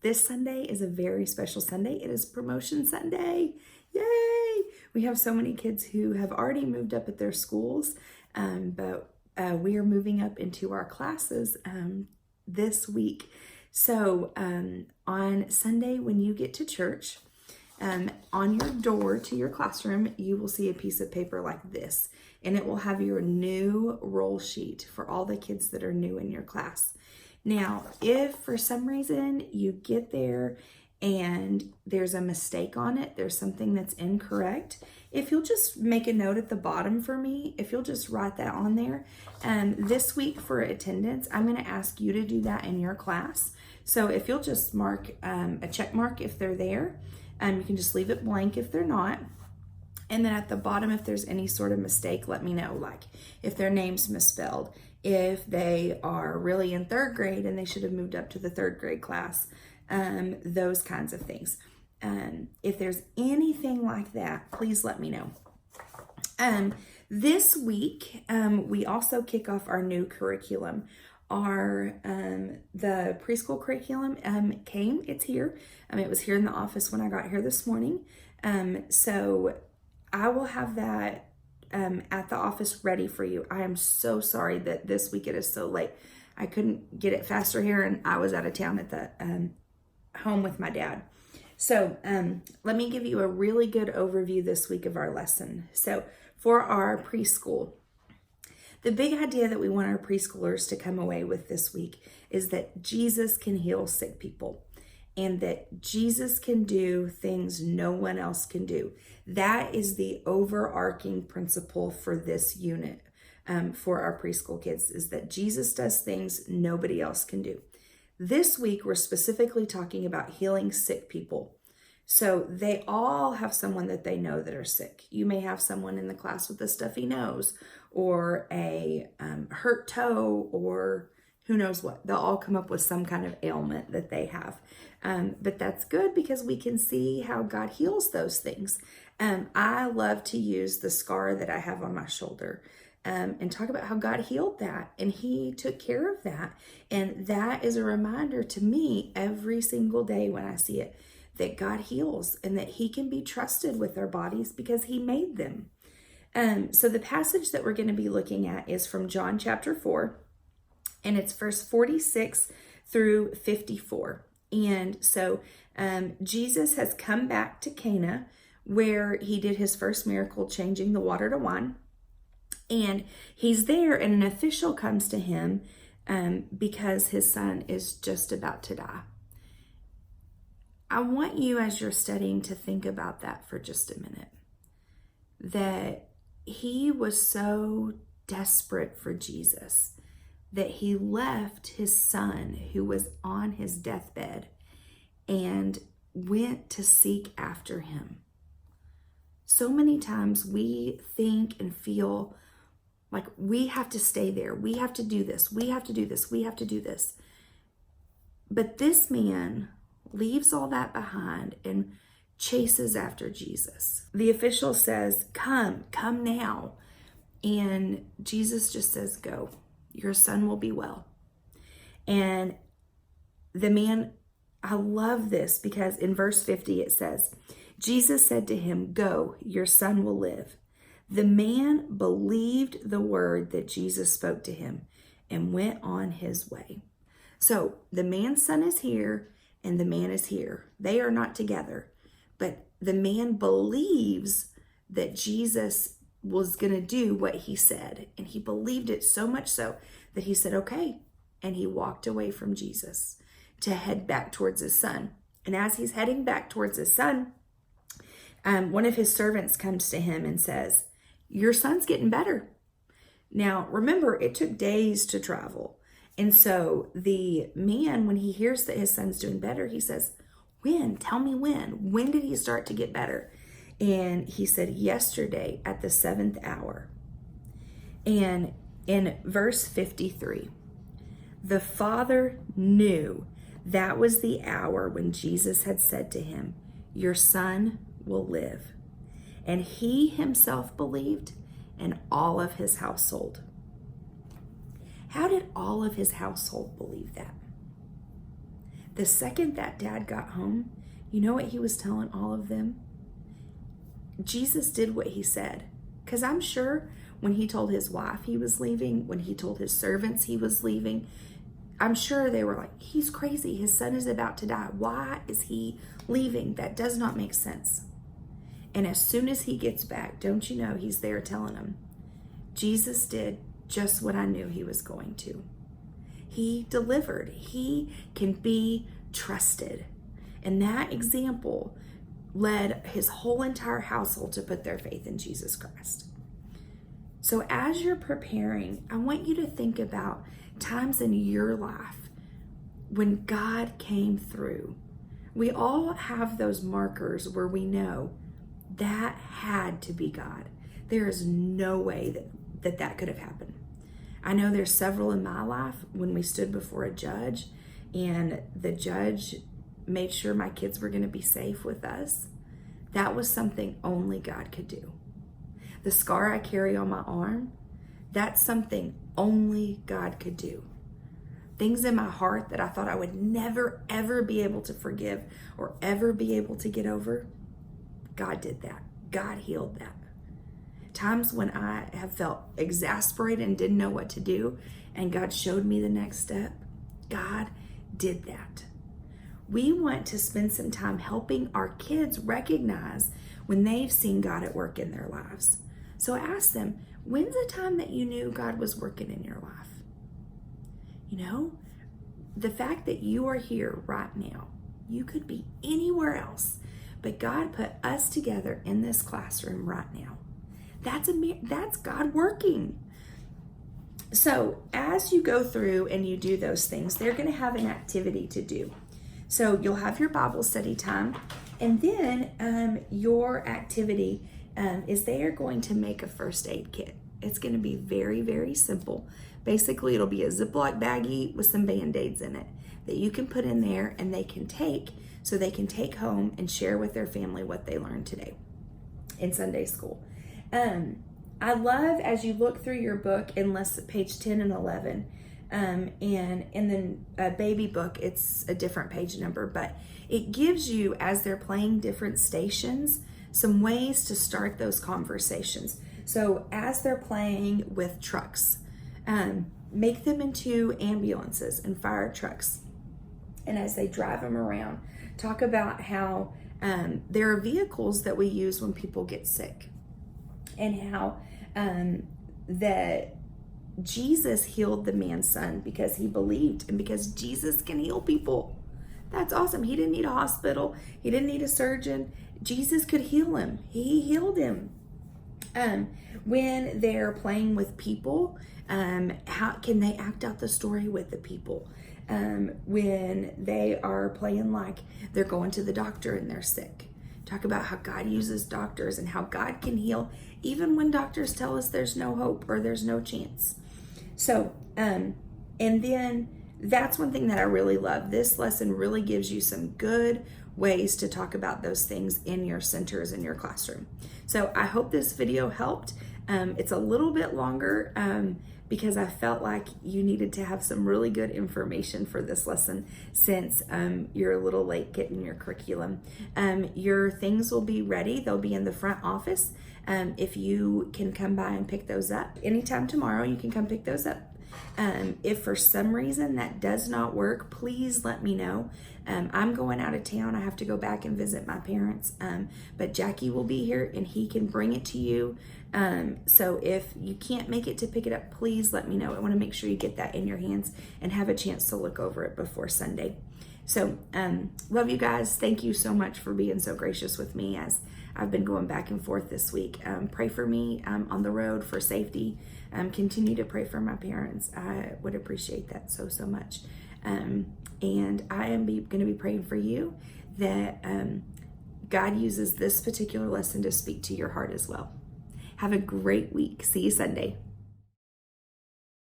This Sunday is a very special Sunday. It is promotion Sunday. Yay! We have so many kids who have already moved up at their schools, but we are moving up into our classes this week. So on Sunday, when you get to church, on your door to your classroom, you will see a piece of paper like this, and it will have your new roll sheet for all the kids that are new in your class. Now, if for some reason you get there and there's a mistake on it, there's something that's incorrect, if you'll just make a note at the bottom for me, if you'll just write that on there. This week for attendance, I'm going to ask you to do that in your class. So if you'll just mark a check mark if they're there, you can just leave it blank if they're not. And then at the bottom, if there's any sort of mistake, let me know, like if their name's misspelled, if they are really in third grade and they should have moved up to the third grade class, those kinds of things. If there's anything like that, please let me know. This week, we also kick off our new curriculum. The preschool curriculum came, it's here. It was here in the office when I got here this morning. So I will have that at the office ready for you. I am so sorry that this week it is so late. I couldn't get it faster here, and I was out of town at the home with my dad. So let me give you a really good overview this week of our lesson. So for our preschool, the big idea that we want our preschoolers to come away with this week is that Jesus can heal sick people and that Jesus can do things no one else can do. That is the overarching principle for this unit for our preschool kids, is that Jesus does things nobody else can do. This week, we're specifically talking about healing sick people. So they all have someone that they know that are sick. You may have someone in the class with a stuffy nose or a hurt toe or who knows what. They'll all come up with some kind of ailment that they have. But that's good because we can see how God heals those things. I love to use the scar that I have on my shoulder and talk about how God healed that and He took care of that. And that is a reminder to me every single day when I see it, that God heals and that He can be trusted with our bodies because He made them. So the passage that we're going to be looking at is from John chapter 4, and it's verse 46 through 54. And so Jesus has come back to Cana where He did His first miracle, changing the water to wine. And He's there, and an official comes to Him because his son is just about to die. I want you, as you're studying, to think about that for just a minute. That He was so desperate for Jesus that He left His son, who was on his deathbed, and went to seek after Him. So many times we think and feel like we have to stay there. We have to do this. We have to do this. We have to do this. But this man leaves all that behind and chases after Jesus. The official says, come now. And Jesus just says, go. Your son will be well. And the man, I love this because in verse 50 it says, Jesus said to him, go, your son will live. The man believed the word that Jesus spoke to him and went on his way. So the man's son is here and the man is here. They are not together, but the man believes that Jesus was going to do what He said. And he believed it so much so that he said, okay. And he walked away from Jesus to head back towards his son. And as he's heading back towards his son, one of his servants comes to him and says, your son's getting better. Now, remember, it took days to travel. And so the man, when he hears that his son's doing better, he says, when? Tell me when. When did he start to get better? And he said, yesterday at the 7th hour. And in verse 53, the father knew that was the hour when Jesus had said to him, your son will live. And he himself believed, and all of his household. How did all of his household believe that? The second that dad got home, you know what he was telling all of them? Jesus did what he said. Because I'm sure when he told his wife he was leaving, when he told his servants he was leaving, I'm sure they were like, he's crazy. His son is about to die. Why is he leaving? That does not make sense. And as soon as he gets back, don't you know, he's there telling them, Jesus did just what I knew he was going to. He delivered. He can be trusted. And that example led his whole entire household to put their faith in Jesus Christ. So as you're preparing, I want you to think about times in your life when God came through. We all have those markers where we know that had to be God. There is no way that could have happened. I know there's several in my life when we stood before a judge and the judge made sure my kids were going to be safe with us. That was something only God could do. The scar I carry on my arm, that's something only God could do. Things in my heart that I thought I would never, ever be able to forgive or ever be able to get over, God did that. God healed that. Times when I have felt exasperated and didn't know what to do, and God showed me the next step, God did that. We want to spend some time helping our kids recognize when they've seen God at work in their lives. So ask them, when's the time that you knew God was working in your life? You know, the fact that you are here right now, you could be anywhere else, but God put us together in this classroom right now. That's God working. So as you go through and you do those things, they're going to have an activity to do. So you'll have your Bible study time, and then your activity is they are going to make a first aid kit. It's going to be very, very simple. Basically, it'll be a Ziploc baggie with some Band-Aids in it that you can put in there and they can take home and share with their family what they learned today in Sunday school. I love, as you look through your book in page 10 and 11, and in the baby book, it's a different page number, but it gives you, as they're playing different stations, some ways to start those conversations. So as they're playing with trucks, make them into ambulances and fire trucks. And as they drive them around, talk about how there are vehicles that we use when people get sick, and how that Jesus healed the man's son because he believed, and because Jesus can heal people. That's awesome. He didn't need a hospital. He didn't need a surgeon. Jesus could heal him. He healed him. When they're playing with people, how can they act out the story with the people? When they are playing like they're going to the doctor and they're sick, talk about how God uses doctors and how God can heal even when doctors tell us there's no hope or there's no chance. So, and then that's one thing that I really love. This lesson really gives you some good ways to talk about those things in your centers, in your classroom. So I hope this video helped. It's a little bit longer because I felt like you needed to have some really good information for this lesson since you're a little late getting your curriculum. Your things will be ready. They'll be in the front office. If you can come by and pick those up anytime tomorrow, you can come pick those up. If for some reason that does not work, please let me know. I'm going out of town. I have to go back and visit my parents, but Jackie will be here and he can bring it to you. So if you can't make it to pick it up, please let me know. I want to make sure you get that in your hands and have a chance to look over it before Sunday. So love you guys. Thank you so much for being so gracious with me as I've been going back and forth this week. Pray for me on the road for safety. Continue to pray for my parents. I would appreciate that so much. And I am going to be praying for you that God uses this particular lesson to speak to your heart as well. Have a great week. See you Sunday.